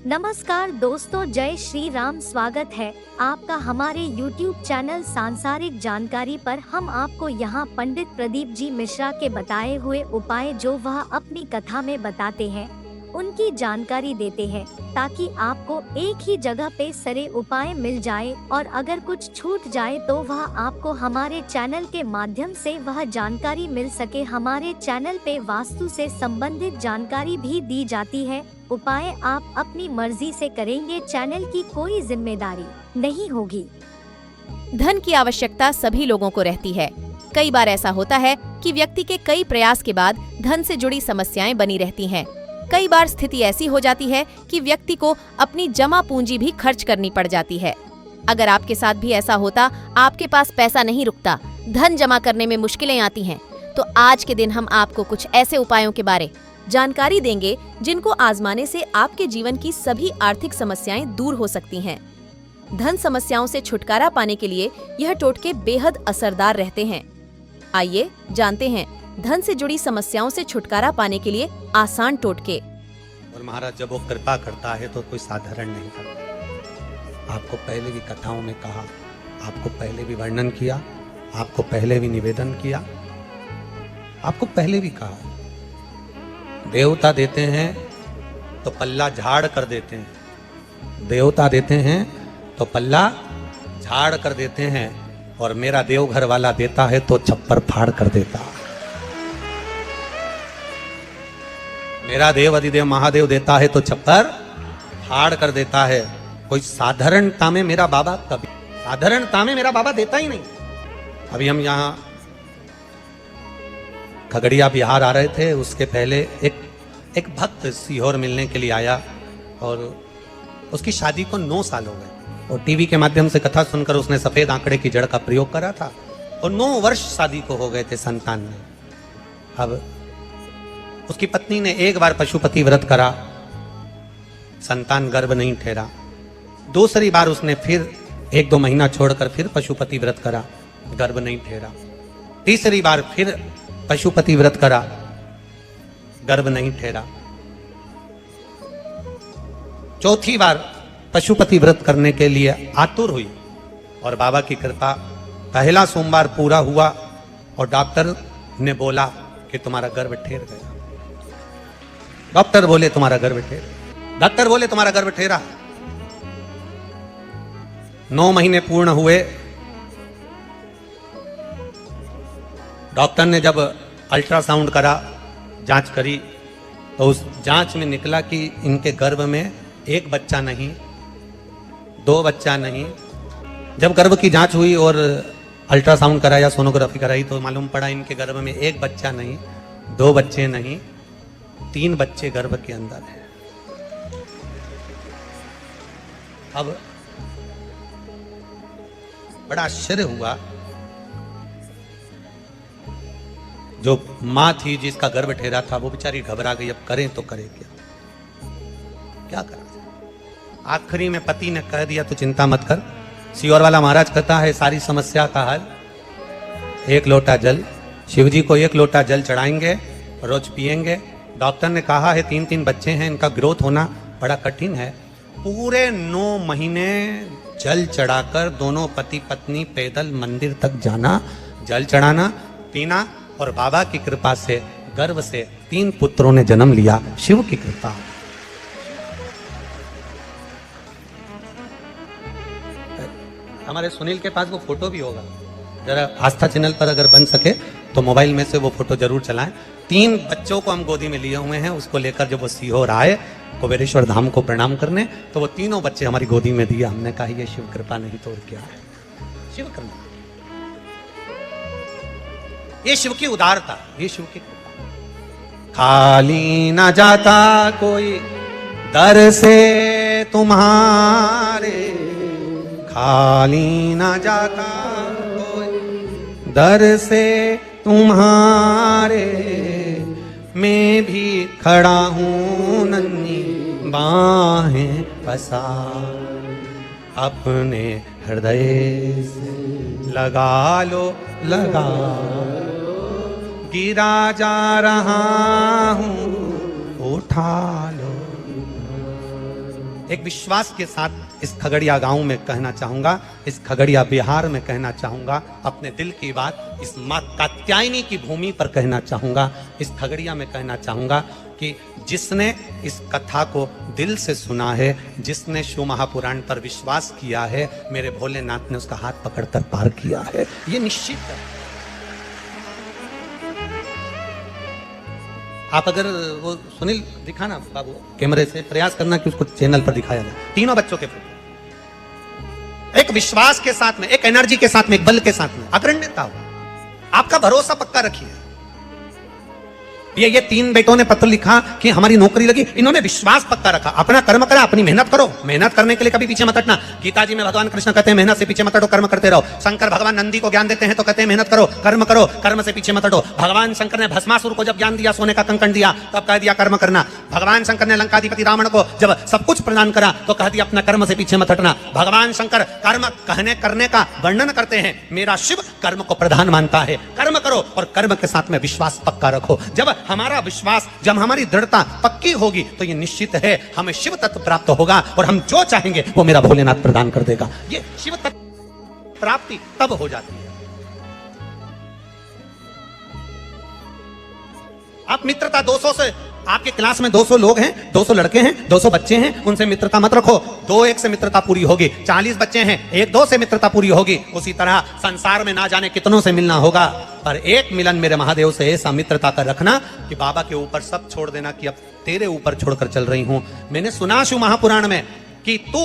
नमस्कार दोस्तों, जय श्री राम। स्वागत है आपका हमारे YouTube चैनल सांसारिक जानकारी पर। हम आपको यहाँ पंडित प्रदीप जी मिश्रा के बताए हुए उपाय जो वह अपनी कथा में बताते हैं उनकी जानकारी देते हैं, ताकि आपको एक ही जगह पे सारे उपाय मिल जाए और अगर कुछ छूट जाए तो वह आपको हमारे चैनल के माध्यम से वह जानकारी मिल सके। हमारे चैनल पे वास्तु से संबंधित जानकारी भी दी जाती है। उपाय आप अपनी मर्जी से करेंगे, चैनल की कोई जिम्मेदारी नहीं होगी। धन की आवश्यकता सभी लोगों को रहती है। कई बार ऐसा होता है कि व्यक्ति के कई प्रयास के बाद धन से जुड़ी समस्याएं बनी रहती हैं। कई बार स्थिति ऐसी हो जाती है कि व्यक्ति को अपनी जमा पूंजी भी खर्च करनी पड़ जाती है। अगर आपके साथ भी ऐसा होता, आपके पास पैसा नहीं रुकता, धन जमा करने में मुश्किलें आती हैं, तो आज के दिन हम आपको कुछ ऐसे उपायों के बारे जानकारी देंगे जिनको आजमाने से आपके जीवन की सभी आर्थिक समस्याएं दूर हो सकती हैं। धन समस्याओं से छुटकारा पाने के लिए यह टोटके बेहद असरदार रहते हैं। आइए जानते हैं धन से जुड़ी समस्याओं से छुटकारा पाने के लिए आसान टोटके। और महाराज जब वो कृपा करता है तो कोई साधारण नहीं करता। आपको पहले भी कथाओं में कहा, आपको पहले भी वर्णन किया, आपको पहले भी निवेदन किया, आपको पहले भी कहा, देवता देते हैं तो पल्ला झाड़ कर देते हैं। देवता देते हैं तो पल्ला झाड़ कर देते हैं, और मेरा देवघर वाला देता है तो छप्पर फाड़ कर देता है। मेरा देव अधिदेव महादेव देता है तो छप्पर फाड़ कर देता है। कोई साधारणता में मेरा बाबा कभी साधारणता में मेरा बाबा देता ही नहीं। अभी हम यहाँ खगड़िया बिहार आ रहे थे, उसके पहले एक भक्त सीहोर मिलने के लिए आया और उसकी शादी को 9 साल हो गए, और टीवी के माध्यम से कथा सुनकर उसने सफेद आंकड़े की जड़ का प्रयोग करा था, और 9 वर्ष शादी को हो गए थे संतान में। अब उसकी पत्नी ने एक बार पशुपति व्रत करा, संतान गर्भ नहीं ठहरा। दूसरी बार उसने फिर 1-2 महीना छोड़कर फिर पशुपति व्रत करा, गर्भ नहीं ठहरा। तीसरी बार फिर पशुपति व्रत करा, गर्भ नहीं ठहरा। चौथी बार पशुपति व्रत करने के लिए आतुर हुई, और बाबा की कृपा, पहला सोमवार पूरा हुआ और डॉक्टर ने बोला कि तुम्हारा गर्भ ठहर गया। डॉक्टर बोले तुम्हारा गर्भ ठहरा, डॉक्टर बोले तुम्हारा गर्भ ठहरा। 9 महीने पूर्ण हुए। डॉक्टर ने जब अल्ट्रासाउंड करा, जांच करी, तो उस जांच में निकला कि इनके गर्भ में 1 बच्चा नहीं, 2 बच्चा नहीं। जब गर्भ की जांच हुई और अल्ट्रासाउंड कराया, सोनोग्राफी कराई, तो मालूम पड़ा इनके गर्भ में 1 बच्चा नहीं, 2 बच्चे नहीं, 3 बच्चे गर्भ के अंदर हैं। अब बड़ा आश्चर्य हुआ। जो मां थी जिसका गर्भ ठहरा था, वो बेचारी घबरा गई। अब करें तो करें क्या करा। आखिरी में पति ने कह दिया तो चिंता मत कर, सीहोर वाला महाराज कहता है सारी समस्या का हल 1 लोटा जल। शिव जी को 1 लोटा जल चढ़ाएंगे, रोज पिएंगे। डॉक्टर ने कहा है 3-3 बच्चे हैं, इनका ग्रोथ होना बड़ा कठिन है। पूरे 9 महीने जल चढ़ाकर दोनों पति पत्नी पैदल मंदिर तक जाना, जल चढ़ाना, पीना, और बाबा की कृपा से गर्भ से 3 पुत्रों ने जन्म लिया। शिव की कृपा। हमारे सुनील के पास वो फोटो भी होगा, जरा आस्था चैनल पर अगर बन सके तो मोबाइल में से वो फोटो जरूर चलाएं। 3 बच्चों को हम गोदी में लिए हुए हैं। उसको लेकर जब वो सीहोर आए कुबेरेश्वर धाम को प्रणाम करने, तो वो 3 बच्चे हमारी गोदी में दिया। हमने कहा ये शिव कृपा नहीं तो और क्या है। शिव कृपा, ये शिव की उदारता, ये शिव की कृपा। खाली ना जाता कोई दर से तुम्हारे, खाली ना जाता कोई दर से तुम्हारे, मैं भी खड़ा हूं नन्ही बाहें पसार, अपने हृदय से लगा लो, लगा गिरा जा रहा हूं, उठा लो। एक विश्वास के साथ इस खगड़िया गांव में कहना चाहूंगा, इस खगड़िया बिहार में कहना चाहूंगा, अपने दिल की बात इस मां कात्यायनी की भूमि पर कहना चाहूंगा, इस खगड़िया में कहना चाहूंगा कि जिसने इस कथा को दिल से सुना है, जिसने शिव महापुराण पर विश्वास किया है, मेरे भोलेनाथ ने उसका हाथ पकड़कर पार किया है, ये निश्चित है। आप अगर वो सुनील दिखाना बाबू कैमरे से, प्रयास करना कि उसको चैनल पर दिखाया जाए, तीनों बच्चों के फोटो एक विश्वास के साथ में, एक एनर्जी के साथ में, एक बल के साथ में, अग्रण्यता हो, आपका भरोसा पक्का रखिए। ये तीन बेटों ने पत्र लिखा कि हमारी नौकरी लगी, इन्होंने विश्वास पक्का रखा, अपना कर्म करा, अपनी मेहनत करो, मेहनत करने के लिए कभी पीछे मत हटना। गीता जी में भगवान कृष्ण कहते हैं मेहनत से पीछे मत हटो, कर्म करते रहो। शंकर भगवान नंदी को ज्ञान देते हैं तो कहते हैं मेहनत करो, कर्म करो, कर्म से पीछे मत हटो। भगवान शंकर ने भस्मासुर को जब ज्ञान दिया, सोने का कंकण दिया, तब कह दिया कर्म करना। भगवान शंकर ने लंकाधिपति रावण को जब सब कुछ प्रदान करा तो कह दिया अपना कर्म से पीछे मत हटना। भगवान शंकर कर्म कहने करने का वर्णन करते हैं, मेरा शिव कर्म को प्रधान मानता है, कर्म करो और कर्म के साथ में विश्वास पक्का रखो। जब हमारा विश्वास, जब हमारी दृढ़ता पक्की होगी तो ये निश्चित है हमें शिव तत्व प्राप्त होगा और हम जो चाहेंगे वो मेरा भोलेनाथ प्रदान कर देगा। ये शिव तत्व प्राप्ति तब हो जाती है। आप मित्रता 200 से, आपके क्लास में 200 लोग हैं, 200 लड़के हैं, 200 बच्चे हैं, उनसे मित्रता मत रखो। 2-1 से मित्रता पूरी होगी। 40 बच्चे हैं, 1-2 से मित्रता पूरी होगी। उसी तरह संसार में ना जाने कितनों से मिलना होगा, पर एक मिलन मेरे महादेव से ऐसा मित्रता कर रखना कि बाबा के ऊपर सब छोड़ देना कि अब तेरे ऊपर छोड़कर चल रही हूं। मैंने सुना शिव महापुराण में कि तू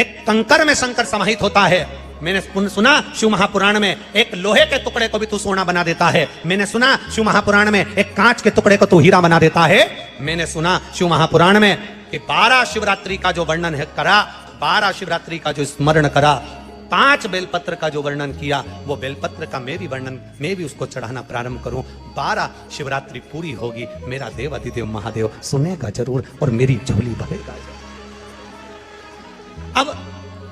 एक कंकर में शंकर समाहित होता है। मैंने सुना शिव महापुराण में एक लोहे के टुकड़े को भी तू सोना बना देता है। मैंने सुना शिव महापुराण में एक कांच के टुकड़े को तू हीरा बना देता है। मैंने सुना शिव महापुराण में कि 12 शिवरात्रि का जो वर्णन है करा, 12 शिवरात्रि का जो स्मरण करा, 5 बेलपत्र का जो वर्णन किया, वो बेलपत्र का मैं भी वर्णन, मैं भी उसको चढ़ाना प्रारंभ करूं। 12 शिवरात्रि पूरी होगी, मेरा देव अधिदेव महादेव सुनेगा जरूर और मेरी झोली भरेगा। अब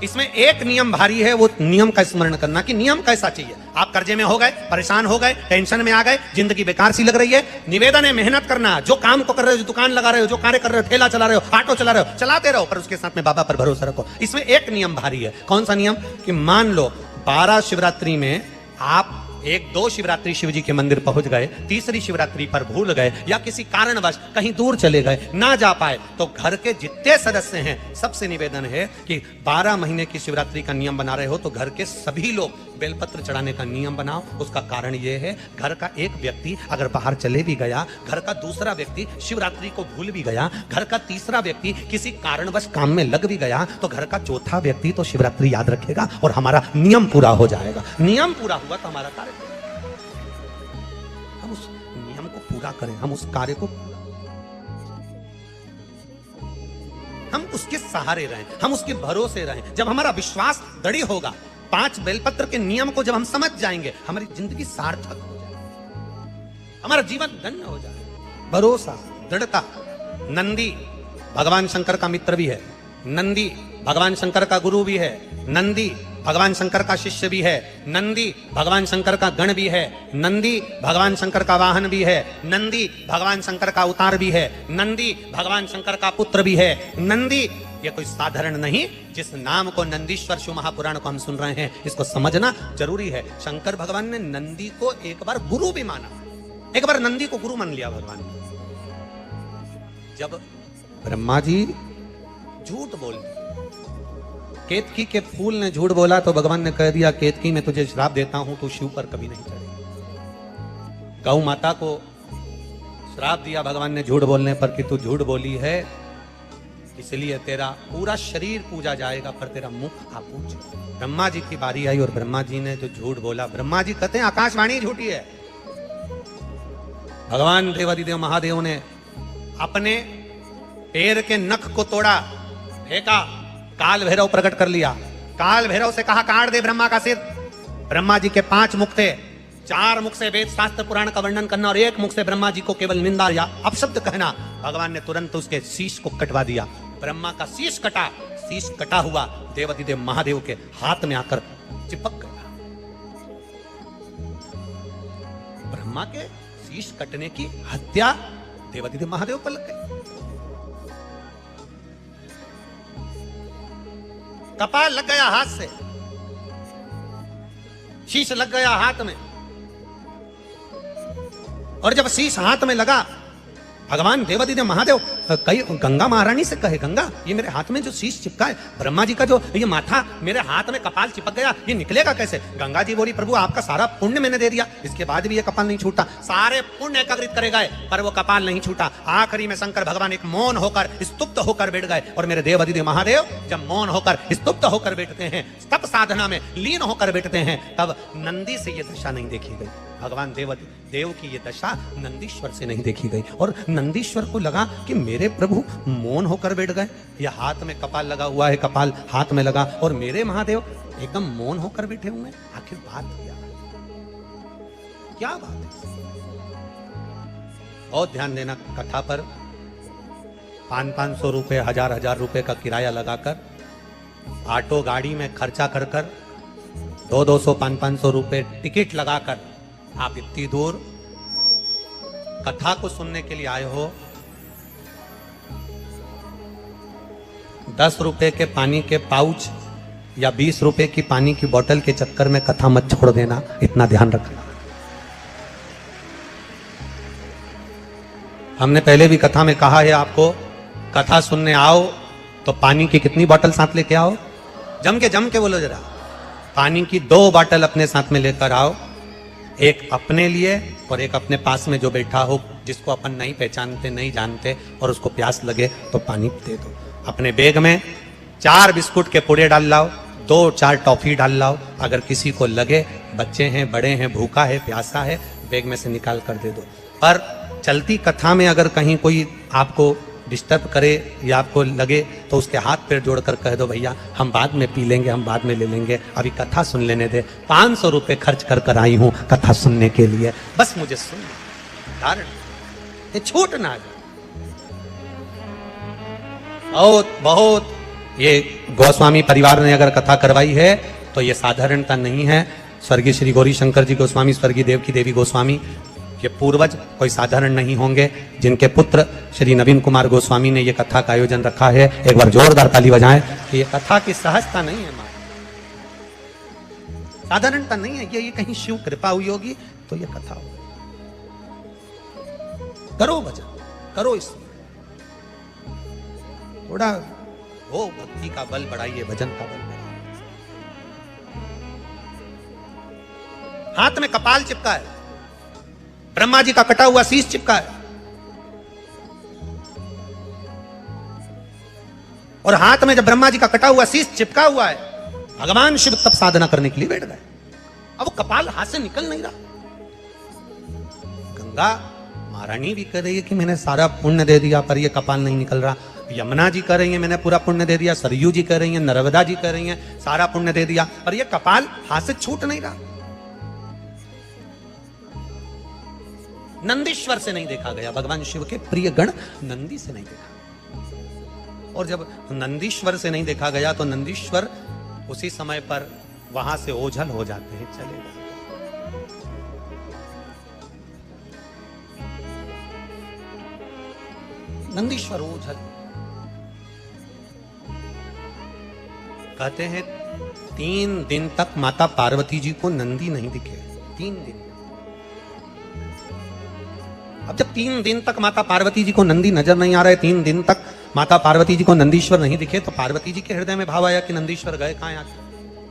इसमें एक नियम भारी है, वो नियम का स्मरण करना कि नियम कैसा चाहिए। आप कर्जे में हो गए, परेशान हो गए, टेंशन में आ गए, जिंदगी बेकार सी लग रही है, निवेदन है मेहनत करना। जो काम को कर रहे हो, जो दुकान लगा रहे हो, जो कार्य कर रहे हो, ठेला चला रहे हो, ऑटो चला रहे हो, चलाते रहो, पर उसके साथ में बाबा पर भरोसा रखो। इसमें एक नियम भारी है। कौन सा नियम? कि मान लो 12 शिवरात्रि में आप 1-2 शिवरात्रि शिव जी के मंदिर पहुंच गए, तीसरी शिवरात्रि पर भूल गए या किसी कारणवश कहीं दूर चले गए, ना जा पाए, तो घर के जितने सदस्य हैं सबसे निवेदन है कि 12 महीने की शिवरात्रि का नियम बना रहे हो तो घर के सभी लोग बेलपत्र चढ़ाने का नियम बनाओ। उसका कारण यह है, घर का एक व्यक्ति अगर बाहर चले भी गया, घर का दूसरा व्यक्ति शिवरात्रि को भूल भी गया, घर का तीसरा व्यक्ति किसी कारणवश काम में लग भी गया, तो घर का चौथा व्यक्ति तो शिवरात्रि याद रखेगा और हमारा नियम पूरा हो जाएगा। नियम पूरा हुआ तो हमारा कार्य, हम उस नियम को पूरा करें, हम उस कार्य को, हम उसके सहारे रहें, हम उसके भरोसे रहें। जब हमारा विश्वास दृढ़ होगा, 5 बेलपत्र के नियम को जब हम समझ जाएंगे, हमारी जिंदगी सार्थक हो जाएगी, हमारा जीवन धन्य हो जाएगा। भरोसा, दृढ़ता। नंदी भगवान शंकर का मित्र भी है, नंदी भगवान शंकर का गुरु भी है, नंदी भगवान शंकर का शिष्य भी है, नंदी भगवान शंकर का गण भी है, नंदी भगवान शंकर का वाहन भी है, नंदी भगवान शंकर का अवतार भी है, नंदी भगवान शंकर का पुत्र भी है। नंदी ये कोई साधारण नहीं। जिस नाम को नंदीश्वर शिव महापुराण को हम सुन रहे हैं, इसको समझना जरूरी है। शंकर भगवान ने नंदी को एक बार गुरु भी माना, एक बार नंदी को गुरु मान लिया भगवान ने। जब ब्रह्मा जी झूठ बोल, केतकी के फूल ने झूठ बोला तो भगवान ने कह दिया, केतकी मैं तुझे श्राप देता हूं, तू शिव पर कभी नहीं चढ़ेगा। गौ माता को श्राप दिया भगवान ने झूठ बोलने पर कि तू झूठ बोली है, इसलिए तेरा पूरा शरीर पूजा जाएगा पर तेरा मुख अपूज। ब्रह्मा जी की बारी आई और ब्रह्मा जी ने जो झूठ बोला, ब्रह्मा जी कहते हैं आकाशवाणी झूठी है। भगवान देवादिदेव महादेव ने अपने पैर के नख को तोड़ा, फेंका, काल भैरव प्रकट कर लिया। काल भैरव से कहा काट दे ब्रह्मा का सिर। ब्रह्मा जी के 5 मुख थे, 4 मुख से वेद शास्त्र पुराण का वर्णन करना और 1 मुख से ब्रह्मा जी को केवल निंदा या अपशब्द कहना। भगवान ने तुरंत उसके शीश को कटवा दिया। ब्रह्मा का शीश कटा, शीश कटा हुआ देवादिदेव महादेव के हाथ में आकर चिपक गया। ब्रह्मा के शीश कटने की हत्या देवादिदेव महादेव पर लग गई। कपाल लग गया हाथ से, शीश लग गया हाथ में, और जब शीश हाथ में लगा, भगवान देवादिदेव महादेव कई गंगा महारानी से कहे, गंगा ये मेरे हाथ में जो शीश चिपका है, ब्रह्मा जी का जो ये माथा मेरे हाथ में कपाल चिपक गया, ये निकलेगा कैसे? गंगा जी बोली, प्रभु आपका सारा पुण्य मैंने दे दिया, इसके बाद भी ये कपाल नहीं छूटा। सारे पुण्य एकत्रित करे गए पर वो कपाल नहीं छूटा। आखिरी में शंकर भगवान एक मौन होकर स्तुप्त होकर बैठ गए, और मेरे देवादिदेव महादेव जब मौन होकर स्तुप्त होकर बैठते हैं, तप साधना में लीन होकर बैठते हैं, तब नंदी से ये दशा नहीं देखी गई। भगवान देव की ये दशा नंदीश्वर से नहीं देखी गई, और नंदीश्वर को लगा कि मेरे प्रभु मौन होकर बैठ गए, ये हाथ में कपाल लगा हुआ है, कपाल हाथ में लगा, और मेरे महादेव एकदम मौन होकर बैठे हुए हैं। आखिर बात क्या बात है? और ध्यान देना, कथा पर 500-500 रुपए, 1000-1000 रुपए का किराया लगाकर, ऑटो गाड़ी में खर्चा कर 200, 500 रुपए टिकट लगाकर आप इतनी दूर कथा को सुनने के लिए आए हो। 10 रुपए के पानी के पाउच या 20 रुपए की पानी की बोतल के चक्कर में कथा मत छोड़ देना, इतना ध्यान रखना। हमने पहले भी कथा में कहा है आपको, कथा सुनने आओ तो पानी की कितनी बोतल साथ लेके आओ? जम के बोलो जरा। पानी की 2 बोतल अपने साथ में लेकर आओ, एक अपने लिए और एक अपने पास में जो बैठा हो, जिसको अपन नहीं पहचानते, नहीं जानते, और उसको प्यास लगे तो पानी दे दो। अपने बैग में 4 बिस्कुट के पुड़े डाल लाओ, 2-4 टॉफी डाल लाओ। अगर किसी को लगे, बच्चे हैं, बड़े हैं, भूखा है, प्यासा है, बैग में से निकाल कर दे दो। पर चलती कथा में अगर कहीं कोई आपको डिस्टर्ब करे या आपको लगे तो उसके हाथ पैर जोड़कर कह दो, भैया हम बाद में पी लेंगे, हम बाद में ले लेंगे, अभी कथा सुन लेने दे। 500 रुपए खर्च कर आई हूं कथा सुनने के लिए, बस मुझे सुन, कारण ये छूट ना जाए। बहुत ये गोस्वामी परिवार ने अगर कथा करवाई है तो ये साधारणता नहीं है। स्वर्गीय श्री गौरी शंकर जी गोस्वामी, स्वर्गीय देव की देवी गोस्वामी, ये पूर्वज कोई साधारण नहीं होंगे, जिनके पुत्र श्री नवीन कुमार गोस्वामी ने ये कथा का आयोजन रखा है। एक बार जोरदार ताली बजाएं कि ये कथा की सहजता नहीं है, साधारणता नहीं है, ये कहीं शिव कृपा हुई होगी तो ये कथा होगी। करो भजन, करो इस थोड़ा हो भक्ति का बल बढ़ाइए, भजन का बल बढ़ाइए। हाथ में कपाल चिपका है, ब्रह्मा जी का कटा हुआ शीश चिपका है, और हाथ में जब ब्रह्मा जी का कटा हुआ शीश चिपका हुआ है, भगवान शिव तप साधना करने के लिए बैठ गए। अब वो कपाल हाथ से निकल नहीं रहा। गंगा महारानी भी कह रही है कि मैंने सारा पुण्य दे दिया, पर ये कपाल नहीं निकल रहा। यमुना जी कह रही है मैंने पूरा पुण्य दे दिया, सरयू जी कह रही है, नर्मदा जी कह रही है सारा पुण्य दे दिया, पर ये कपाल हाथ से छूट नहीं रहा। नंदीश्वर से नहीं देखा गया, भगवान शिव के प्रिय गण नंदी से नहीं देखा। और जब नंदीश्वर से नहीं देखा गया तो नंदीश्वर उसी समय पर वहां से ओझल हो जाते हैं, चले जाते हैं। नंदीश्वर ओझल कहते हैं 3 दिन तक माता पार्वती जी को नंदी नहीं दिखे, 3 दिन। अब जब 3 दिन तक माता पार्वती जी को नंदी नजर नहीं आ रहे, 3 दिन तक माता पार्वती जी को नंदीश्वर नहीं दिखे, तो पार्वती जी के हृदय में भाव आया कि नंदीश्वर गए कहां आखिर।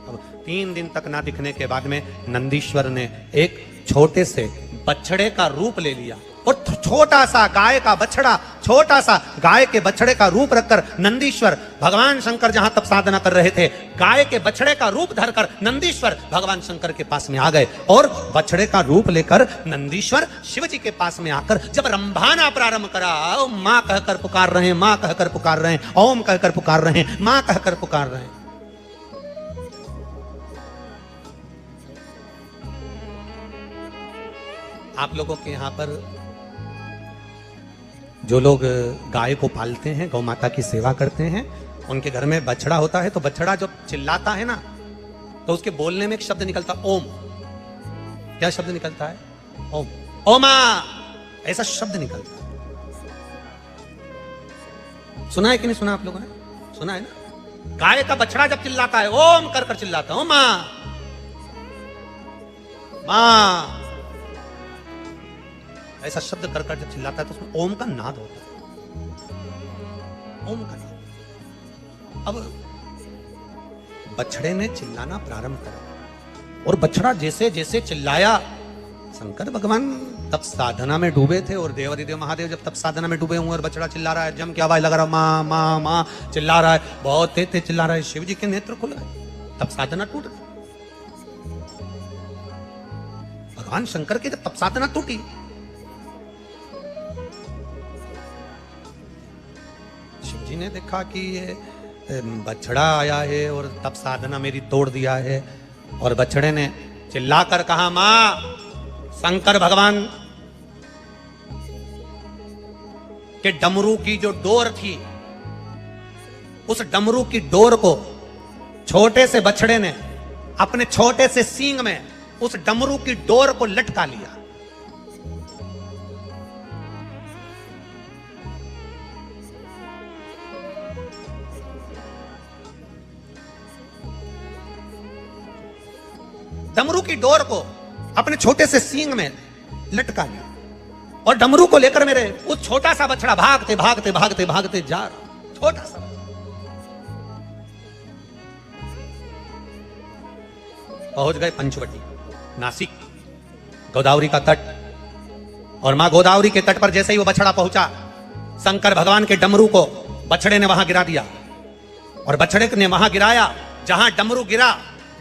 अब 3 दिन तक ना दिखने के बाद में नंदीश्वर ने एक छोटे से बछड़े का रूप ले लिया, और छोटा सा गाय का बछड़ा, छोटा सा गाय के बछड़े का रूप रखकर नंदीश्वर, भगवान शंकर जहां तप साधना कर रहे थे, गाय के बछड़े का रूप धरकर नंदीश्वर भगवान शंकर के पास में आ गए। और बछड़े का रूप लेकर नंदीश्वर शिव जी के पास में आकर जब रंभाना प्रारंभ करा, मां कहकर पुकार रहे हैं, मां कहकर पुकार रहे हैं, ओम कहकर पुकार रहे हैं, मां कहकर पुकार रहे हैं। आप लोगों के यहां पर जो लोग गाय को पालते हैं, गौ माता की सेवा करते हैं, उनके घर में बछड़ा होता है, तो बछड़ा जब चिल्लाता है ना, तो उसके बोलने में एक शब्द निकलता ओम। क्या शब्द निकलता है? ओम। ओमा, ऐसा शब्द निकलता है। सुना है कि नहीं सुना? आप लोगों ने सुना है ना? गाय का बछड़ा जब चिल्लाता है ओम कर कर चिल्लाता है, ओ मां मां, ऐसा शब्द कर कर जब चिल्लाता है तो उसमें ओम का नाद होता है, ओम का नाद। अब बछड़े ने चिल्लाना प्रारंभ करा और बछड़ा जैसे जैसे चिल्लाया, शंकर भगवान तब साधना में डूबे थे और देवादिदेव महादेव जब तब साधना में डूबे हुए और बछड़ा चिल्ला रहा है, जम के आवाज लगा रहा, मां मां मां चिल्ला रहा है, बहुत तेज तेज चिल्ला रहा है। शिव जी के नेत्र खुल गए, तब साधना टूट गई। भगवान शंकर की जब तब साधना टूटी, शिव जी ने देखा कि ये बछड़ा आया है और तब साधना मेरी तोड़ दिया है, और बछड़े ने चिल्लाकर कहा, मां, शंकर भगवान के डमरू की जो डोर थी, उस डमरू की डोर को छोटे से बछड़े ने अपने छोटे से सींग में उस डमरू की डोर को लटका लिया। डमरू की डोर को अपने छोटे से सींग में लटका लिया और डमरू को लेकर मेरे वो छोटा सा बछड़ा भागते भागते भागते भागते जा रहा, छोटा सा। पहुंच गए पंचवटी, नासिक, गोदावरी का तट, और मां गोदावरी के तट पर जैसे ही वो बछड़ा पहुंचा, शंकर भगवान के डमरू को बछड़े ने वहां गिरा दिया, और बछड़े ने वहां गिराया जहां डमरू गिरा।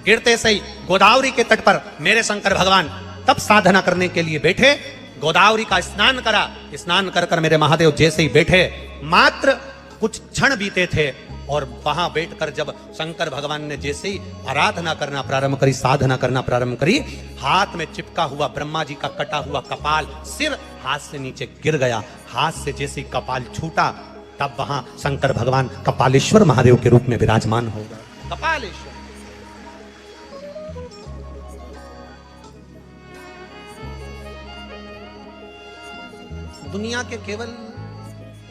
गिरते से ही गोदावरी के तट पर मेरे शंकर भगवान तब साधना करने के लिए बैठे, गोदावरी का स्नान करा। स्नान कर कर मेरे महादेव जैसे ही बैठे, मात्र कुछ क्षण बीते थे और वहां बैठकर जब शंकर भगवान ने जैसे ही आराधना करना प्रारंभ करी, साधना करना प्रारंभ करी, हाथ में चिपका हुआ ब्रह्मा जी का कटा हुआ कपाल, सिर हाथ से नीचे गिर गया। हाथ से जैसे ही कपाल छूटा, तब वहां शंकर भगवान कपालेश्वर महादेव के रूप में विराजमान हो गए। कपालेश्वर दुनिया के केवल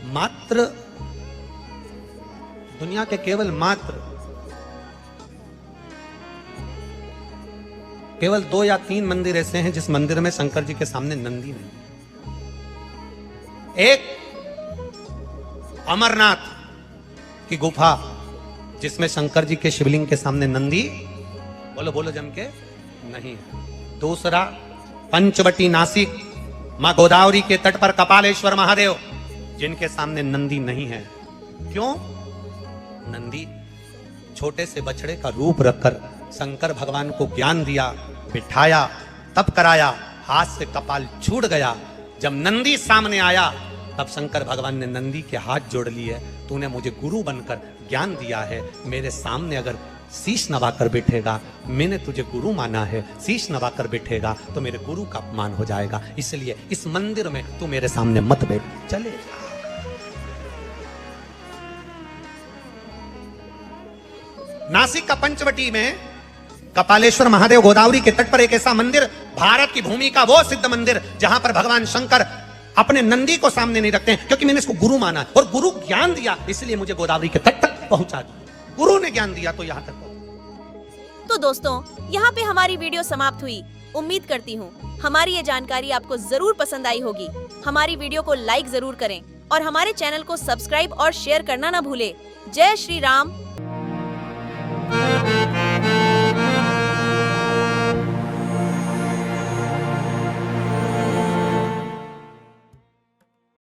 मात्र केवल 2 या 3 मंदिर ऐसे हैं जिस मंदिर में शंकर जी के सामने नंदी नहीं। एक अमरनाथ की गुफा जिसमें शंकर जी के शिवलिंग के सामने नंदी, बोलो बोलो जम के, नहीं है। दूसरा पंचवटी नासिक, मां गोदावरी के तट पर कपालेश्वर महादेव, जिनके सामने नंदी नहीं है। क्यों? नंदी छोटे से बछड़े का रूप रखकर शंकर भगवान को ज्ञान दिया, बिठाया, तप कराया, हाथ से कपाल छूट गया। जब नंदी सामने आया, तब शंकर भगवान ने नंदी के हाथ जोड़ लिए, तूने मुझे गुरु बनकर ज्ञान दिया है, मेरे सामने अगर शीश नवाकर बैठेगा, मैंने तुझे गुरु माना है, शीश नवाकर बैठेगा तो मेरे गुरु का अपमान हो जाएगा, इसलिए इस मंदिर में तू मेरे सामने मत बैठ, चले जा। नासिक का पंचवटी में कपालेश्वर महादेव गोदावरी के तट पर एक ऐसा मंदिर, भारत की भूमि का वो सिद्ध मंदिर जहां पर भगवान शंकर अपने नंदी को सामने नहीं रखते हैं, क्योंकि मैंने इसको गुरु माना और गुरु ज्ञान दिया, इसलिए मुझे गोदावरी के तट तक पहुंचा दिया। गुरु ने ज्ञान दिया तो यहाँ तक। तो दोस्तों, यहाँ पे हमारी वीडियो समाप्त हुई। उम्मीद करती हूँ हमारी ये जानकारी आपको जरूर पसंद आई होगी। हमारी वीडियो को लाइक जरूर करें और हमारे चैनल को सब्सक्राइब और शेयर करना ना भूले। जय श्री राम,